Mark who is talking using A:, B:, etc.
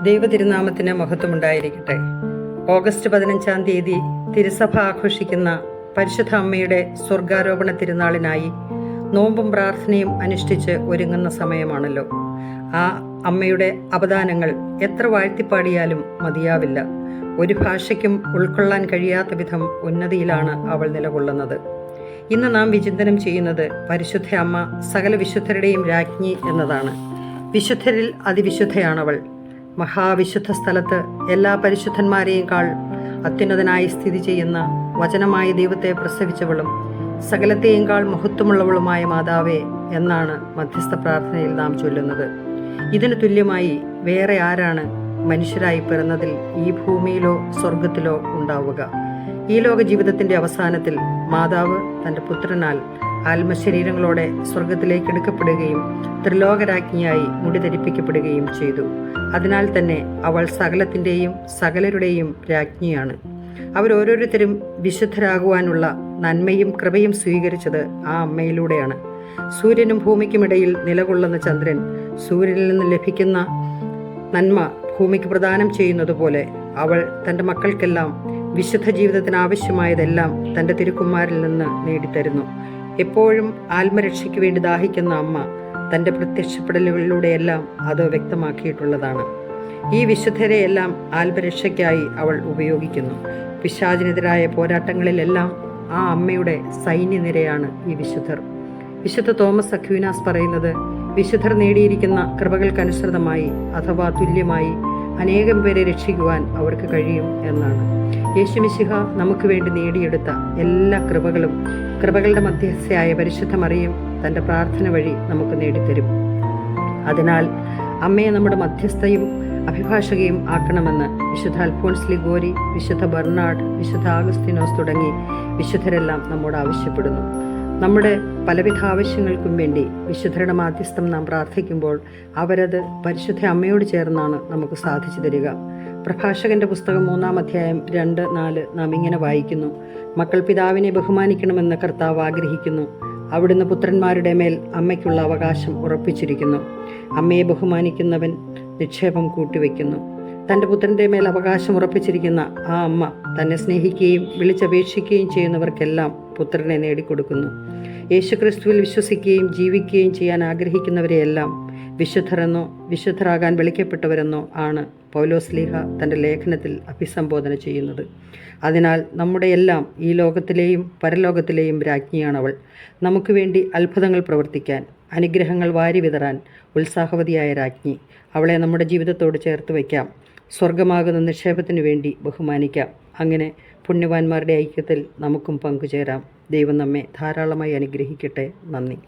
A: ദൈവതിരുനാമത്തിന് മഹത്വമുണ്ടായിരിക്കട്ടെ. August 15-ാം തീയതി തിരുസഭ ആഘോഷിക്കുന്ന പരിശുദ്ധ അമ്മയുടെ സ്വർഗാരോപണ തിരുനാളിനായി നോമ്പും പ്രാർത്ഥനയും അനുഷ്ഠിച്ച് ഒരുങ്ങുന്ന സമയമാണല്ലോ. ആ അമ്മയുടെ അവദാനങ്ങൾ എത്ര വാഴ്ത്തിപ്പാടിയാലും മതിയാവില്ല. ഒരു ഭാഷയ്ക്കും ഉൾക്കൊള്ളാൻ കഴിയാത്ത വിധം ഉന്നതിയിലാണ് അവൾ നിലകൊള്ളുന്നത്. ഇന്ന് നാം വിചിന്തനം ചെയ്യുന്നത് പരിശുദ്ധ അമ്മ സകല വിശുദ്ധരുടെയും രാജ്ഞി എന്നതാണ്. വിശുദ്ധരിൽ അതിവിശുദ്ധയാണവൾ. മഹാവിശുദ്ധ സ്ഥലത്ത് എല്ലാ പരിശുദ്ധന്മാരെയേക്കാൾ അത്യുന്നതനായി സ്ഥിതി ചെയ്യുന്ന വചനമായ ദൈവത്തെ പ്രസവിച്ചവളും സകലത്തെയേക്കാൾ മഹത്വമുള്ളവളുമായ മാതാവേ എന്നാണ് മധ്യസ്ഥ പ്രാർത്ഥനയിൽ നാം ചൊല്ലുന്നത്. ഇതിനു തുല്യമായി വേറെ ആരാണ് മനുഷ്യരായി പിറന്നതിൽ ഈ ഭൂമിയിലോ സ്വർഗത്തിലോ ഉണ്ടാവുക? ഈ ലോക ജീവിതത്തിന്റെ അവസാനത്തിൽ മാതാവ് തൻ്റെ പുത്രനാൽ ആത്മശരീരങ്ങളോടെ സ്വർഗത്തിലേക്ക് എടുക്കപ്പെടുകയും ത്രിലോകരാജ്ഞിയായി മുടി ധരിപ്പിക്കപ്പെടുകയും ചെയ്തു. അതിനാൽ തന്നെ അവൾ സകലത്തിൻ്റെയും സകലരുടെയും രാജ്ഞിയാണ്. അവരോരോരുത്തരും വിശുദ്ധരാകുവാനുള്ള നന്മയും കൃപയും സ്വീകരിച്ചത് ആ അമ്മയിലൂടെയാണ്. സൂര്യനും ഭൂമിക്കുമിടയിൽ നിലകൊള്ളുന്ന ചന്ദ്രൻ സൂര്യനിൽ നിന്ന് ലഭിക്കുന്ന നന്മ ഭൂമിക്ക് പ്രദാനം ചെയ്യുന്നത് പോലെ അവൾ തൻ്റെ മക്കൾക്കെല്ലാം വിശുദ്ധ ജീവിതത്തിന് ആവശ്യമായതെല്ലാം തൻ്റെ തിരുക്കുമാരിൽ നിന്ന് നേടിത്തരുന്നു. എപ്പോഴും ആത്മരക്ഷയ്ക്ക് വേണ്ടി ദാഹിക്കുന്ന അമ്മ തൻ്റെ പ്രത്യക്ഷപ്പെടലുകളിലൂടെയെല്ലാം അത് വ്യക്തമാക്കിയിട്ടുള്ളതാണ്. ഈ വിശുദ്ധരെയെല്ലാം ആത്മരക്ഷയ്ക്കായി അവൾ ഉപയോഗിക്കുന്നു. പിശാചിനെതിരായ പോരാട്ടങ്ങളിലെല്ലാം ആ അമ്മയുടെ സൈന്യനിരയാണ് ഈ വിശുദ്ധർ. വിശുദ്ധ തോമസ് അക്വീനാസ് പറയുന്നത്, വിശുദ്ധർ നേടിയിരിക്കുന്ന കൃപകൾക്കനുസൃതമായി അഥവാ തുല്യമായി അനേകം പേരെ രക്ഷിക്കുവാൻ അവർക്ക് കഴിയും എന്നാണ്. യേശുമിശിഹ നമുക്ക് വേണ്ടി നേടിയെടുത്ത എല്ലാ കൃപകളുടെ മധ്യസ്ഥയായ പരിശുദ്ധ മറിയം തൻ്റെ പ്രാർത്ഥന വഴി നമുക്ക് നേടിത്തരും. അതിനാൽ അമ്മയെ നമ്മുടെ മധ്യസ്ഥയും അഭിഭാഷകയും ആക്കണമെന്ന് വിശുദ്ധ അൽഫോൺസ് ലിഗോരി, വിശുദ്ധ ബെർണാഡ്, വിശുദ്ധ ആഗസ്തീനോസ് തുടങ്ങി വിശുദ്ധരെല്ലാം നമ്മോട് ആവശ്യപ്പെടുന്നു. നമ്മുടെ പലവിധ ആവശ്യങ്ങൾക്കും വേണ്ടി വിശുദ്ധരുടെ മാധ്യസ്ഥം നാം പ്രാർത്ഥിക്കുമ്പോൾ അവരത് പരിശുദ്ധ അമ്മയോട് ചേർന്നാണ് നമുക്ക് സാധിച്ചു തരിക. പ്രഭാഷകന്റെ പുസ്തകം 3-ാം അധ്യായം 2-4 നാം ഇങ്ങനെ വായിക്കുന്നു: മക്കൾ പിതാവിനെ ബഹുമാനിക്കണമെന്ന് കർത്താവ് ആഗ്രഹിക്കുന്നു. അവിടുന്ന് പുത്രന്മാരുടെ മേൽ അമ്മയ്ക്കുള്ള അവകാശം ഉറപ്പിച്ചിരിക്കുന്നു. അമ്മയെ ബഹുമാനിക്കുന്നവൻ നിക്ഷേപം കൂട്ടിവെക്കുന്നു. തൻ്റെ പുത്രൻ്റെ മേൽ അവകാശം ഉറപ്പിച്ചിരിക്കുന്ന ആ അമ്മ തന്നെ സ്നേഹിക്കുകയും വിളിച്ചപേക്ഷിക്കുകയും ചെയ്യുന്നവർക്കെല്ലാം പുത്രനെ നേടിക്കൊടുക്കുന്നു. യേശുക്രിസ്തുവിൽ വിശ്വസിക്കുകയും ജീവിക്കുകയും ചെയ്യാൻ ആഗ്രഹിക്കുന്നവരെയെല്ലാം വിശുദ്ധരെന്നോ വിശുദ്ധരാകാൻ വിളിക്കപ്പെട്ടവരെന്നോ ആണ് പൗലോസ്ലീഹ തൻ്റെ ലേഖനത്തിൽ അഭിസംബോധന ചെയ്യുന്നത്. അതിനാൽ നമ്മുടെ എല്ലാം ഈ ലോകത്തിലെയും പരലോകത്തിലെയും രാജ്ഞിയാണവൾ. നമുക്ക് വേണ്ടി അത്ഭുതങ്ങൾ പ്രവർത്തിക്കാൻ, അനുഗ്രഹങ്ങൾ വാരി വിതറാൻ ഉത്സാഹവതിയായ രാജ്ഞി. അവളെ നമ്മുടെ ജീവിതത്തോട് ചേർത്ത് വയ്ക്കാം. സ്വർഗമാകുന്ന നിക്ഷേപത്തിനു വേണ്ടി ബഹുമാനിക്കാം. അങ്ങനെ പുണ്യവാന്മാരുടെ ഐക്യത്തിൽ നമുക്കും പങ്കുചേരാം. ദൈവം നമ്മെ ധാരാളമായി അനുഗ്രഹിക്കട്ടെ. നന്ദി.